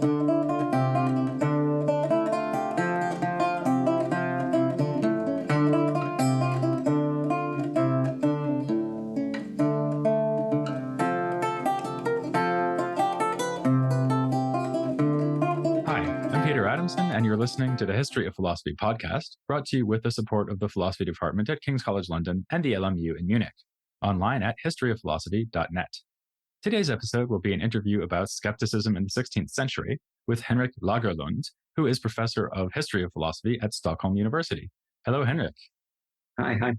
And you're listening to the History of Philosophy podcast, brought to you with the support of the Philosophy Department at King's College London and the LMU in Munich, online at historyofphilosophy.net. Today's episode will be an interview about skepticism in the 16th century with Henrik Lagerlund, who is Professor of History of Philosophy at Stockholm University. Hello, Henrik. Hi.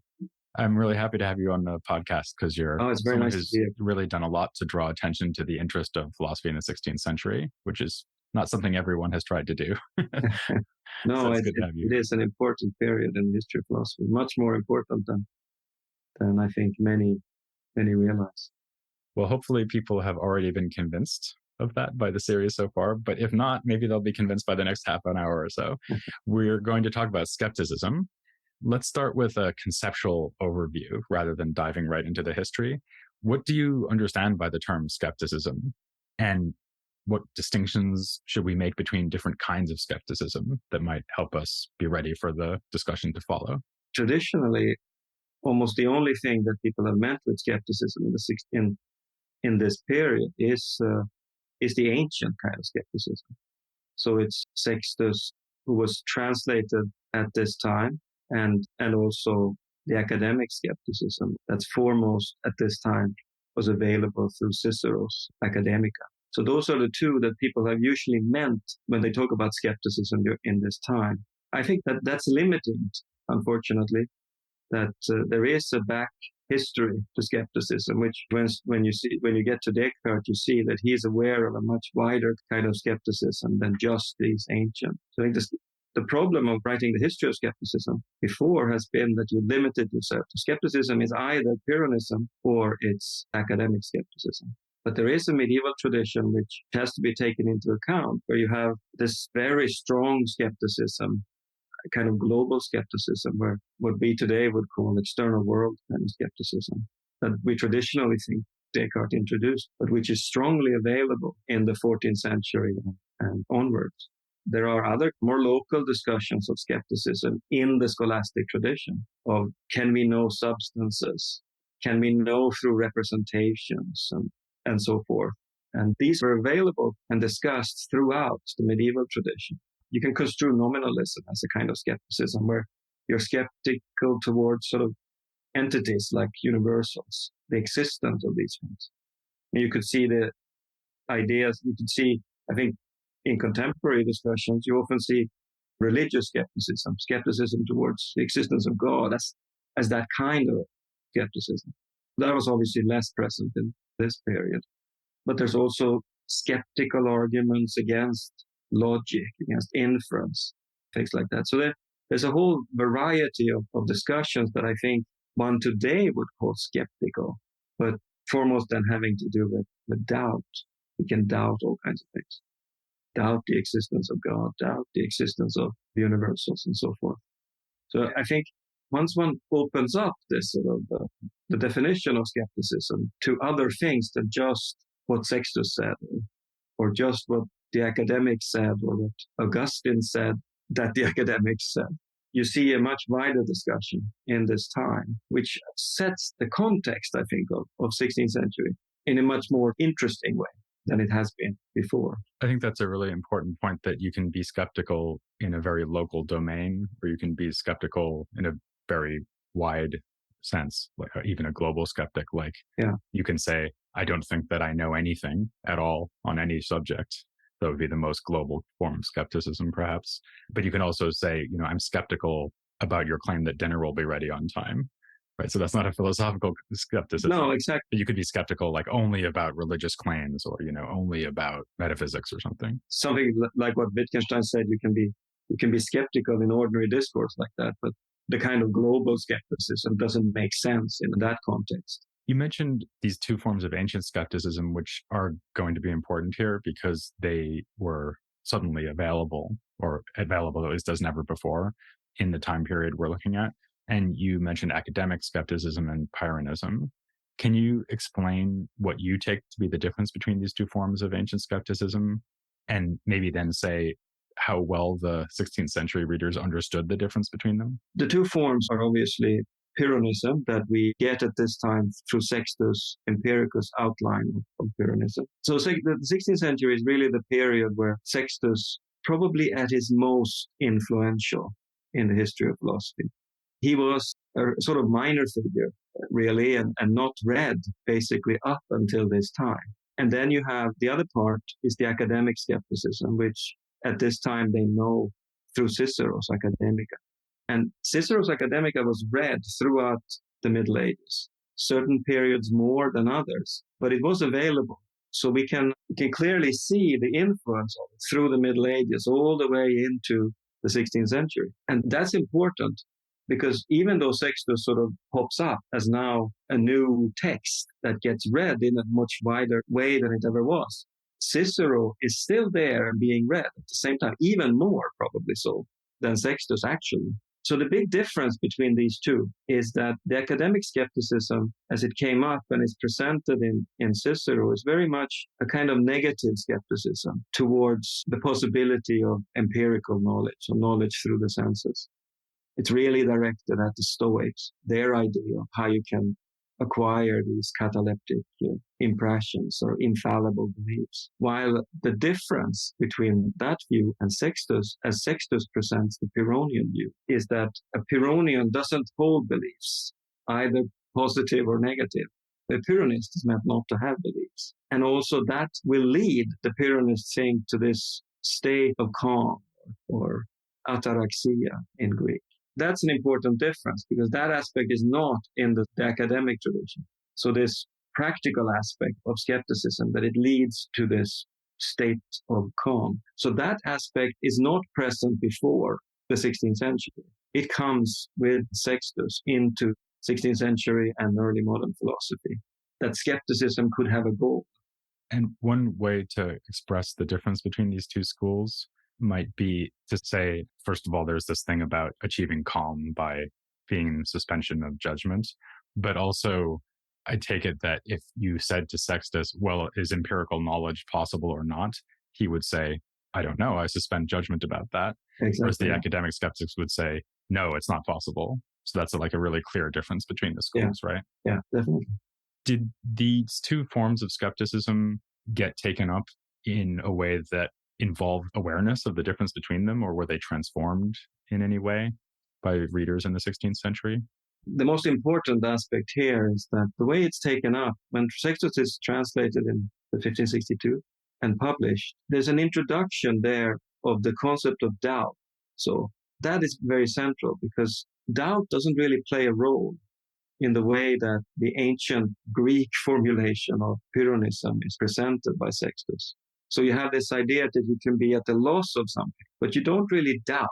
I'm really happy to have you on the podcast because you're someone who's really done a lot to draw attention to the interest of philosophy in the 16th century, which is not something everyone has tried to do. No, so it is an important period in history of philosophy, much more important than I think many realize. Well, hopefully people have already been convinced of that by the series so far, but if not, maybe they'll be convinced by the next half an hour or so. We're going to talk about skepticism. Let's start with a conceptual overview rather than diving right into the history. What do you understand by the term skepticism? And what distinctions should we make between different kinds of skepticism that might help us be ready for the discussion to follow? Traditionally, almost the only thing that people have meant with skepticism in this period is the ancient kind of skepticism. So it's Sextus, who was translated at this time, and also the academic skepticism that's foremost at this time was available through Cicero's Academica. So those are the two that people have usually meant when they talk about skepticism in this time. I think that that's limiting, unfortunately, that there is a back history to skepticism, which when you get to Descartes, you see that he is aware of a much wider kind of skepticism than just these ancient. So I think the problem of writing the history of skepticism before has been that you limited yourself to skepticism is either Pyrrhonism or it's academic skepticism. But there is a medieval tradition which has to be taken into account, where you have this very strong skepticism, a kind of global skepticism, where what we today would call external world kind of skepticism, that we traditionally think Descartes introduced, but which is strongly available in the 14th century and onwards. There are other more local discussions of skepticism in the scholastic tradition of, can we know substances? Can we know through representations? And so forth. And these were available and discussed throughout the medieval tradition. You can construe nominalism as a kind of skepticism where you're skeptical towards sort of entities like universals, the existence of these things. And you could see the ideas, I think in contemporary discussions, you often see religious skepticism towards the existence of God as that kind of skepticism. That was obviously less present in this period. But there's also skeptical arguments against logic, against inference, things like that. So there's a whole variety of discussions that I think one today would call skeptical, but foremost then having to do with doubt. We can doubt all kinds of things. Doubt the existence of God, doubt the existence of universals and so forth. So I think once one opens up this sort of the definition of skepticism to other things than just what Sextus said, or just what the academics said, or what Augustine said that the academics said, you see a much wider discussion in this time, which sets the context, I think, of 16th century in a much more interesting way than it has been before. I think that's a really important point, that you can be skeptical in a very local domain, or you can be skeptical in a very wide sense, like even a global skeptic. Like, you can say, I don't think that I know anything at all on any subject. That would be the most global form of skepticism, perhaps. But you can also say, I'm skeptical about your claim that dinner will be ready on time. Right. So that's not a philosophical skepticism. No, exactly. But you could be skeptical like only about religious claims, or, only about metaphysics or something. Something like what Wittgenstein said, you can be skeptical in ordinary discourse like that, but the kind of global skepticism doesn't make sense in that context. You mentioned these two forms of ancient skepticism, which are going to be important here because they were suddenly available, or available at least as never before in the time period we're looking at. And you mentioned academic skepticism and Pyrrhonism. Can you explain what you take to be the difference between these two forms of ancient skepticism and maybe then say how well the 16th century readers understood the difference between them? The two forms are obviously Pyrrhonism that we get at this time through Sextus Empiricus' outline of Pyrrhonism. So the 16th century is really the period where Sextus, probably at his most influential in the history of philosophy. He was a sort of minor figure, really, and not read basically up until this time. And then you have the other part is the academic skepticism, which at this time they know through Cicero's Academica. And Cicero's Academica was read throughout the Middle Ages, certain periods more than others, but it was available. So we can clearly see the influence of it through the Middle Ages all the way into the 16th century. And that's important because even though Sextus sort of pops up as now a new text that gets read in a much wider way than it ever was, Cicero is still there and being read at the same time, even more probably so than Sextus actually. So the big difference between these two is that the academic skepticism, as it came up and is presented in Cicero, is very much a kind of negative skepticism towards the possibility of empirical knowledge, or knowledge through the senses. It's really directed at the Stoics, their idea of how you can acquire these cataleptic impressions or infallible beliefs. While the difference between that view and Sextus, as Sextus presents the Pyrrhonian view, is that a Pyrrhonian doesn't hold beliefs, either positive or negative. The Pyrrhonist is meant not to have beliefs. And also that will lead the Pyrrhonist thing to this state of calm or ataraxia in Greek. That's an important difference because that aspect is not in the academic tradition. So this practical aspect of skepticism, that it leads to this state of calm. So that aspect is not present before the 16th century. It comes with Sextus into 16th century and early modern philosophy, that skepticism could have a goal. And one way to express the difference between these two schools might be to say, first of all, there's this thing about achieving calm by being in suspension of judgment. But also, I take it that if you said to Sextus, well, is empirical knowledge possible or not? He would say, I don't know. I suspend judgment about that. Exactly. Whereas the academic skeptics would say, no, it's not possible. So that's like a really clear difference between the schools, right? Yeah, definitely. Did these two forms of skepticism get taken up in a way that involved awareness of the difference between them, or were they transformed in any way by readers in the 16th century? The most important aspect here is that the way it's taken up, when Sextus is translated in 1562 and published, there's an introduction there of the concept of doubt. So that is very central because doubt doesn't really play a role in the way that the ancient Greek formulation of Pyrrhonism is presented by Sextus. So you have this idea that you can be at the loss of something, but you don't really doubt,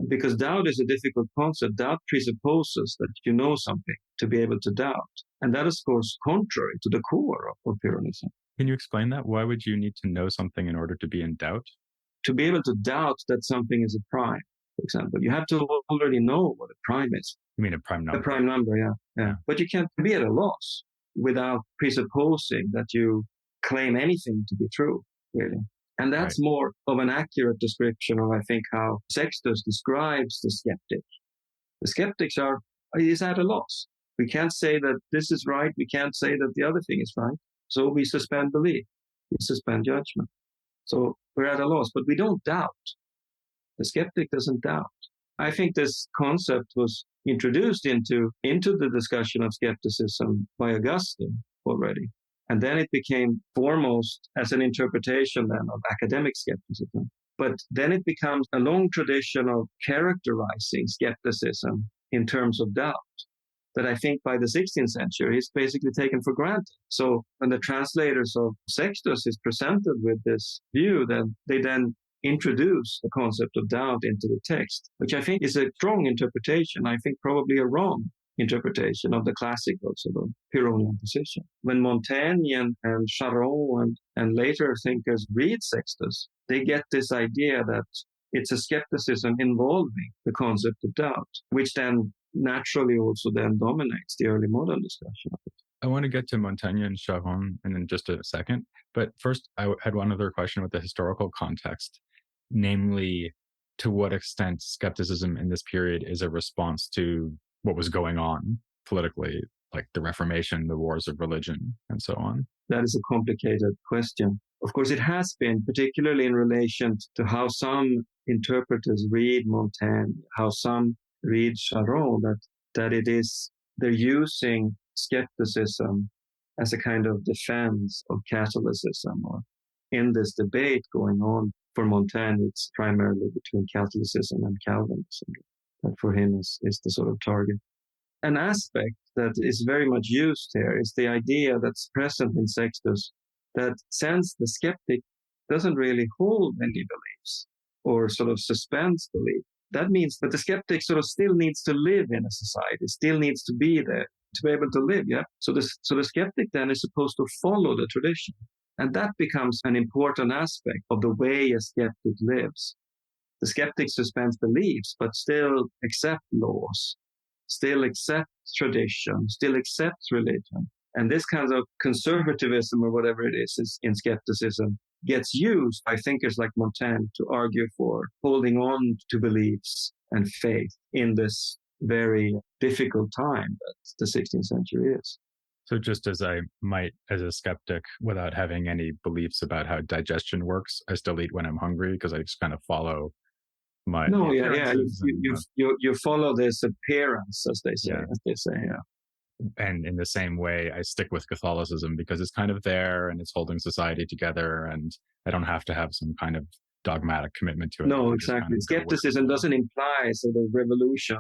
because doubt is a difficult concept. Doubt presupposes that you know something to be able to doubt. And that is, of course, contrary to the core of Pyrrhonism. Can you explain that? Why would you need to know something in order to be in doubt? To be able to doubt that something is a prime, for example, you have to already know what a prime is. You mean a prime number? A prime number, yeah. But you can't be at a loss without presupposing that you claim anything to be true, really. And that's more of an accurate description of, I think, how Sextus describes the skeptic. The skeptics is at a loss. We can't say that this is right. We can't say that the other thing is right. So we suspend belief. We suspend judgment. So we're at a loss, but we don't doubt. The skeptic doesn't doubt. I think this concept was introduced into the discussion of skepticism by Augustine already. And then it became foremost as an interpretation then of academic skepticism. But then it becomes a long tradition of characterizing skepticism in terms of doubt that I think by the 16th century is basically taken for granted. So when the translators of Sextus is presented with this view, then they introduce the concept of doubt into the text, which I think is a strong interpretation. I think probably a wrong interpretation of the classical sort of Pyrrhonian position. When Montaigne and Charron and later thinkers read Sextus, they get this idea that it's a skepticism involving the concept of doubt, which then naturally also then dominates the early modern discussion of it. I want to get to Montaigne and Charron in just a second. But first, I had one other question with the historical context, namely, to what extent skepticism in this period is a response to what was going on politically, like the Reformation, the wars of religion, and so on. That is a complicated question. Of course, it has been, particularly in relation to how some interpreters read Montaigne, how some read Charron, that it is, they're using skepticism as a kind of defense of Catholicism. Or in this debate going on for Montaigne, it's primarily between Catholicism and Calvinism. That for him is the sort of target. An aspect that is very much used here is the idea that's present in Sextus, that since the skeptic doesn't really hold any beliefs or sort of suspends belief, that means that the skeptic sort of still needs to live in a society, still needs to be there to be able to live. Yeah. So the skeptic then is supposed to follow the tradition. And that becomes an important aspect of the way a skeptic lives. The skeptic suspends beliefs, but still accepts laws, still accepts tradition, still accepts religion. And this kind of conservatism, or whatever it is in skepticism, gets used by thinkers like Montaigne to argue for holding on to beliefs and faith in this very difficult time that the 16th century is. So just as I might, as a skeptic, without having any beliefs about how digestion works, I still eat when I'm hungry because I just kind of follow my you follow this appearance, as they say. And in the same way, I stick with Catholicism because it's kind of there and it's holding society together, and I don't have to have some kind of dogmatic commitment to it. No, exactly. Skepticism doesn't imply sort of revolution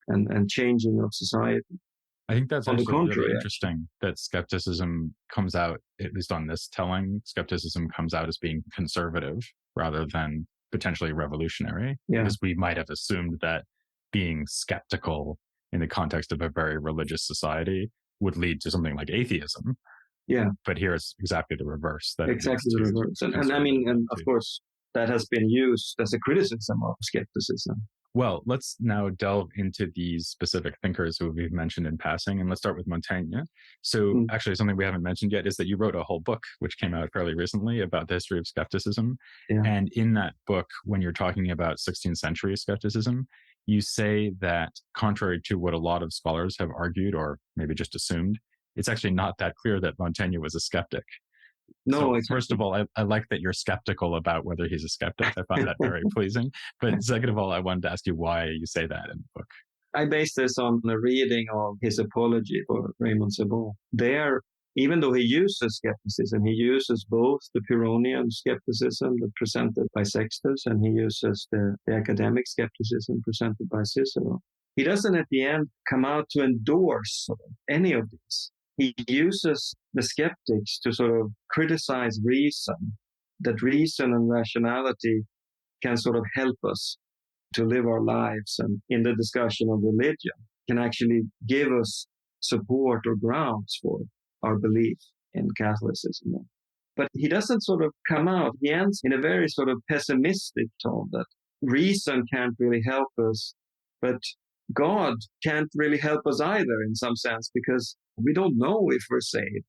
and changing of society. I think that's actually really interesting that skepticism comes out, at least on this telling, skepticism comes out as being conservative rather than potentially revolutionary. Yeah. Because we might have assumed that being skeptical in the context of a very religious society would lead to something like atheism. Yeah. But here it's exactly the reverse. Exactly the reverse. And of course, that has been used as a criticism of skepticism. Well, let's now delve into these specific thinkers who we've mentioned in passing, and let's start with Montaigne. So actually something we haven't mentioned yet is that you wrote a whole book, which came out fairly recently, about the history of skepticism. Yeah. And in that book, when you're talking about 16th century skepticism, you say that contrary to what a lot of scholars have argued, or maybe just assumed, it's actually not that clear that Montaigne was a skeptic. No, so exactly. First of all, I like that you're skeptical about whether he's a skeptic. I found that very pleasing. But second of all, I wanted to ask you why you say that in the book. I based this on the reading of his apology for Raymond Sebon. There, even though he uses skepticism, he uses both the Pyrrhonian skepticism presented by Sextus, and he uses the academic skepticism presented by Cicero. He doesn't at the end come out to endorse any of these. He uses the skeptics to sort of criticize reason, that reason and rationality can sort of help us to live our lives, and in the discussion of religion can actually give us support or grounds for our belief in Catholicism. But he doesn't sort of come out. He ends in a very sort of pessimistic tone that reason can't really help us, but God can't really help us either in some sense, because we don't know if we're saved.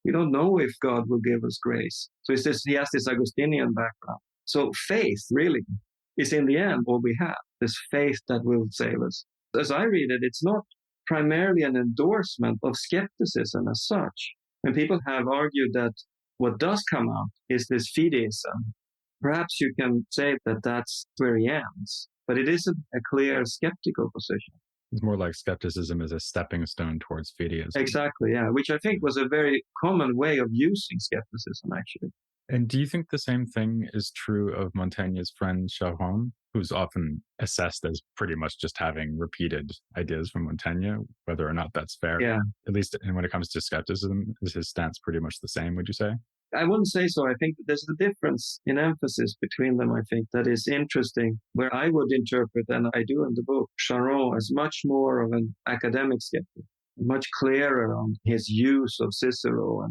We don't know if God will give us grace. So he has this Augustinian background. So faith really is in the end what we have, this faith that will save us. As I read it, it's not primarily an endorsement of skepticism as such. And people have argued that what does come out is this fideism. Perhaps you can say that that's where he ends, but it isn't a clear skeptical position. It's more like skepticism is a stepping stone towards fideism. Exactly, yeah, which I think was a very common way of using skepticism, actually. And do you think the same thing is true of Montaigne's friend Charron, who's often assessed as pretty much just having repeated ideas from Montaigne, whether or not that's fair? Yeah. At least when it comes to skepticism, is his stance pretty much the same, would you say? I wouldn't say so. I think there's a difference in emphasis between them, I think, that is interesting, where I would interpret, and I do in the book, Charron as much more of an academic skeptic, much clearer on his use of Cicero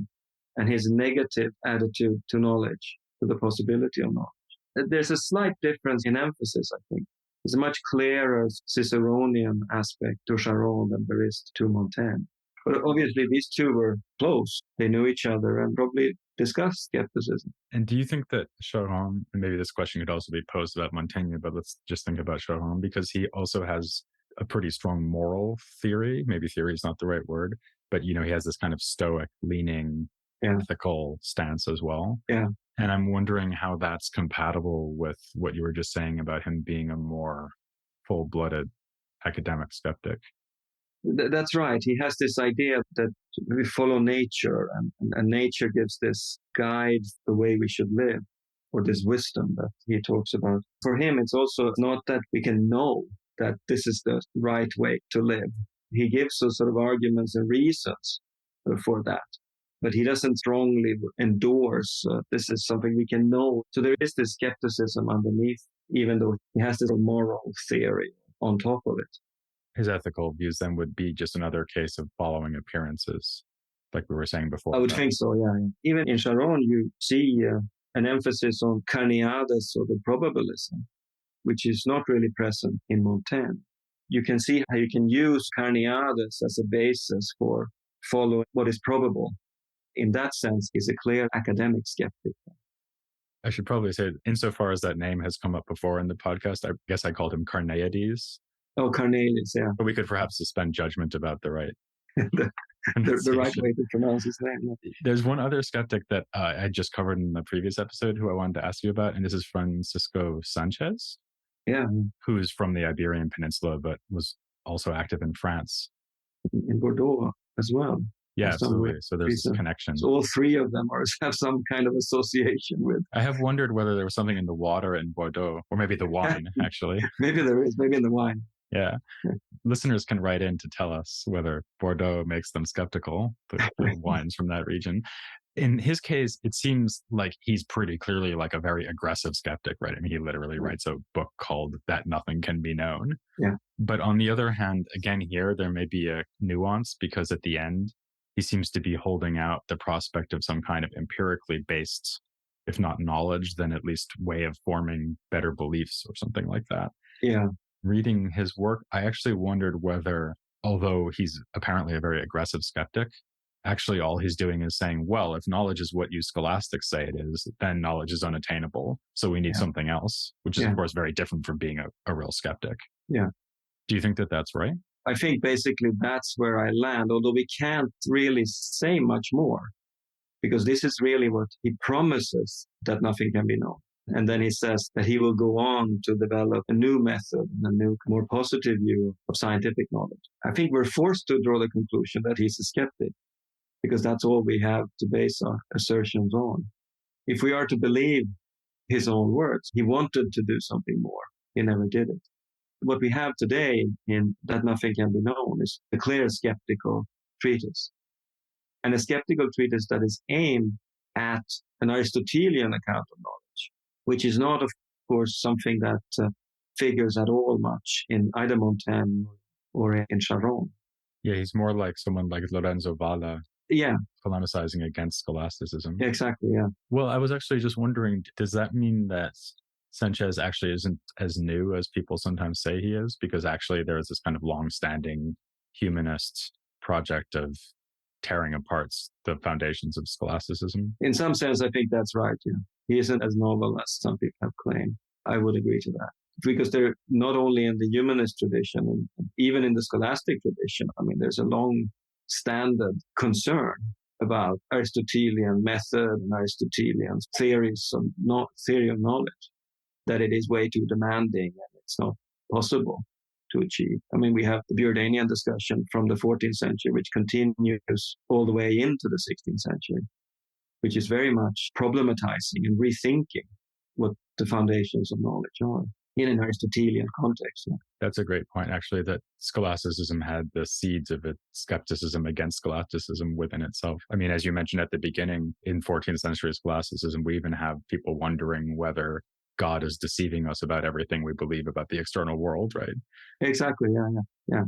and his negative attitude to knowledge, to the possibility of knowledge. There's a slight difference in emphasis, I think. There's a much clearer Ciceronian aspect to Charron than there is to Montaigne. But obviously these two were close. They knew each other and probably discussed skepticism. And do you think that Charron, and maybe this question could also be posed about Montaigne, but let's just think about Charron, because he also has a pretty strong moral theory. Maybe theory is not the right word, but he has this kind of stoic leaning ethical stance as well. Yeah. And I'm wondering how that's compatible with what you were just saying about him being a more full-blooded academic skeptic. That's right. He has this idea that we follow nature, and nature gives this guide the way we should live, or this wisdom that he talks about. For him, it's also not that we can know that this is the right way to live. He gives us sort of arguments and reasons for that, but he doesn't strongly endorse this is something we can know. So there is this skepticism underneath, even though he has this moral theory on top of it. His ethical views then would be just another case of following appearances, like we were saying before. I would think so, yeah. Even in Charron, you see an emphasis on carneades, or the probabilism, which is not really present in Montaigne. You can see how you can use carneades as a basis for following what is probable. In that sense, he's a clear academic skeptic. I should probably say, insofar as that name has come up before in the podcast, I guess I called him Carneades. Oh, Carneades, yeah. But we could perhaps suspend judgment about the right the right way to pronounce his name. Yeah. There's one other skeptic that I just covered in the previous episode who I wanted to ask you about, and this is Francisco Sanchez. Yeah. Who's from the Iberian Peninsula, but was also active in France. In Bordeaux as well. Yeah, absolutely. So there's this connection. So all three of them have some kind of association with. I have wondered whether there was something in the water in Bordeaux, or maybe the wine, actually. Maybe there is, maybe in the wine. Yeah. Listeners can write in to tell us whether Bordeaux makes them skeptical, the wines from that region. In his case, it seems like he's pretty clearly like a very aggressive skeptic, right? I mean, he literally writes a book called That Nothing Can Be Known. Yeah. But on the other hand, again, here, there may be a nuance, because at the end, he seems to be holding out the prospect of some kind of empirically based, if not knowledge, then at least way of forming better beliefs or something like that. Yeah. Reading his work, I actually wondered whether, although he's apparently a very aggressive skeptic, actually all he's doing is saying, well, if knowledge is what you scholastics say it is, then knowledge is unattainable. So we need something else, which is, of course, very different from being a real skeptic. Yeah. Do you think that that's right? I think basically that's where I land, although we can't really say much more, because this is really what he promises, that nothing can be known. And then he says that he will go on to develop a new method and a new, more positive view of scientific knowledge. I think we're forced to draw the conclusion that he's a skeptic, because that's all we have to base our assertions on. If we are to believe his own words, he wanted to do something more. He never did it. What we have today in That Nothing Can Be Known is a clear skeptical treatise. And a skeptical treatise that is aimed at an Aristotelian account of knowledge, which is not, of course, something that figures at all much in either Montaigne or in Charron. Yeah, he's more like someone like Lorenzo Valla. Yeah. Polemicizing against scholasticism. Exactly, yeah. Well, I was actually just wondering, does that mean that Sanchez actually isn't as new as people sometimes say he is? Because actually there is this kind of long-standing humanist project of tearing apart the foundations of scholasticism. In some sense, I think that's right, yeah. He isn't as novel as some people have claimed. I would agree to that. Because they're not only in the humanist tradition, even in the scholastic tradition, I mean, there's a long-standard concern about Aristotelian method and Aristotelian theories of theory of knowledge, that it is way too demanding and it's not possible to achieve. I mean, we have the Burdanian discussion from the 14th century, which continues all the way into the 16th century, which is very much problematizing and rethinking what the foundations of knowledge are in an Aristotelian context. Yeah. That's a great point, actually, that scholasticism had the seeds of its skepticism against scholasticism within itself. I mean, as you mentioned at the beginning, in 14th century scholasticism, we even have people wondering whether God is deceiving us about everything we believe about the external world, right? Exactly, yeah.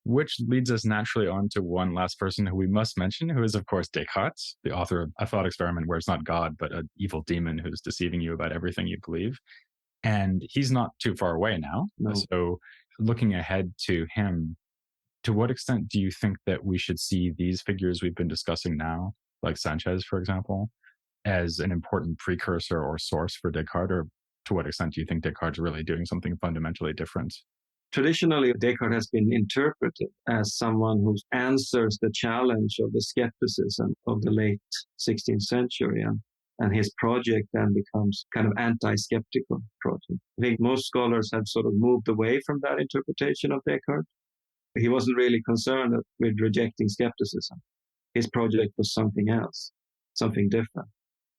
Which leads us naturally on to one last person who we must mention, who is, of course, Descartes, the author of A Thought Experiment, where it's not God, but an evil demon who's deceiving you about everything you believe. And he's not too far away now. No. So looking ahead to him, To what extent do you think that we should see these figures we've been discussing now, like Sanchez, for example, as an important precursor or source for Descartes? Or to what extent do you think Descartes is really doing something fundamentally different? Traditionally, Descartes has been interpreted as someone who answers the challenge of the skepticism of the late 16th century, and his project then becomes kind of anti-skeptical project. I think most scholars have sort of moved away from that interpretation of Descartes. He wasn't really concerned with rejecting skepticism. His project was something else, something different.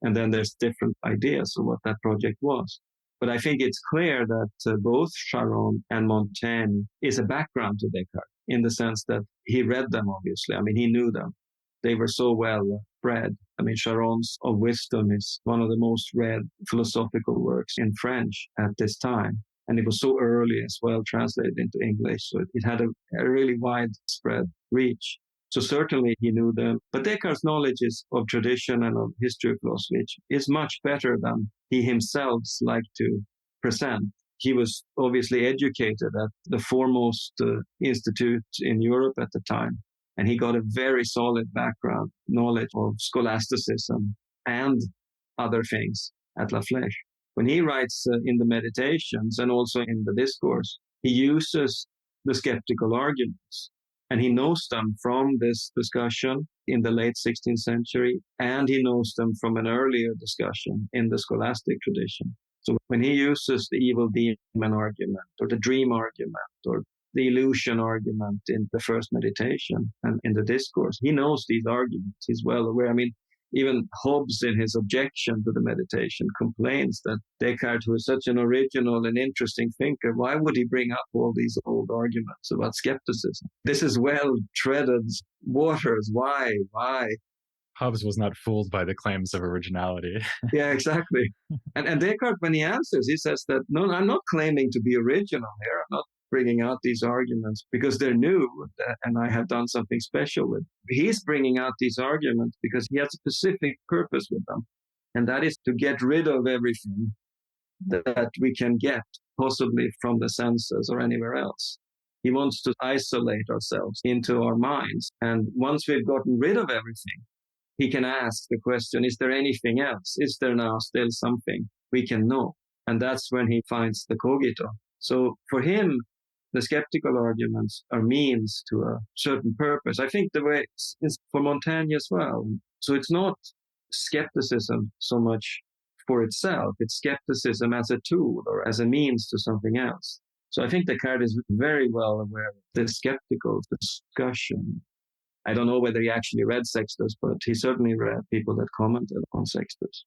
And then there's different ideas of what that project was. But I think it's clear that both Charron and Montaigne is a background to Descartes in the sense that he read them, obviously. I mean, he knew them. They were so well read. I mean, Charron's Of Wisdom is one of the most read philosophical works in French at this time. And it was so early as well translated into English. So it had a really widespread reach. So certainly he knew them. But Descartes' knowledge of tradition and of history of philosophy is much better than he himself liked to present. He was obviously educated at the foremost institute in Europe at the time. And he got a very solid background knowledge of scholasticism and other things at La Flèche. When he writes in the Meditations and also in the Discourse, he uses the skeptical arguments. And he knows them from this discussion in the late 16th century, and he knows them from an earlier discussion in the scholastic tradition. So when he uses the evil demon argument, or the dream argument, or the illusion argument in the first meditation and in the discourse, he knows these arguments. He's well aware. I mean, even Hobbes, in his objection to the meditation, complains that Descartes, who is such an original and interesting thinker, why would he bring up all these old arguments about skepticism? This is well-treaded waters. Why? Hobbes was not fooled by the claims of originality. Yeah, exactly. And Descartes, when he answers, he says that, no, I'm not claiming to be original here. I'm not bringing out these arguments because they're new and I have done something special with them. He's bringing out these arguments because he has a specific purpose with them. And that is to get rid of everything that we can get possibly from the senses or anywhere else. He wants to isolate ourselves into our minds. And once we've gotten rid of everything, he can ask the question, is there anything else? Is there now still something we can know? And that's when he finds the cogito. So for him, the skeptical arguments are means to a certain purpose. I think the way it's for Montaigne as well. So it's not skepticism so much for itself. It's skepticism as a tool or as a means to something else. So I think Descartes is very well aware of the skeptical discussion. I don't know whether he actually read Sextus, but he certainly read people that commented on Sextus.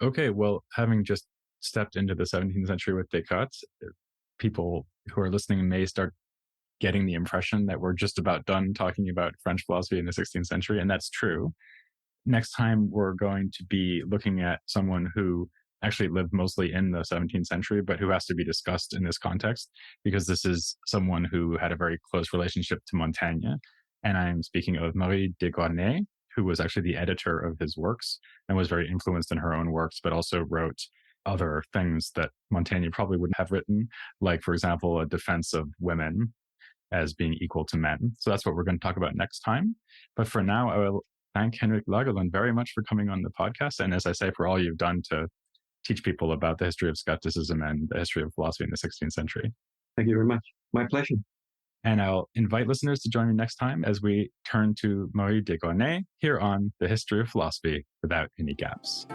Okay, well, having just stepped into the 17th century with Descartes, people who are listening may start getting the impression that we're just about done talking about French philosophy in the 16th century, and that's true. Next time, we're going to be looking at someone who actually lived mostly in the 17th century, but who has to be discussed in this context, because this is someone who had a very close relationship to Montaigne. And I'm speaking of Marie de Gournay, who was actually the editor of his works and was very influenced in her own works, but also wrote other things that Montaigne probably wouldn't have written, like, for example, a defense of women as being equal to men. So that's what we're going to talk about next time. But for now, I will thank Henrik Lagerlund very much for coming on the podcast. And as I say, for all you've done to teach people about the history of skepticism and the history of philosophy in the 16th century. Thank you very much. My pleasure. And I'll invite listeners to join me next time as we turn to Marie de Gournay here on The History of Philosophy Without Any Gaps.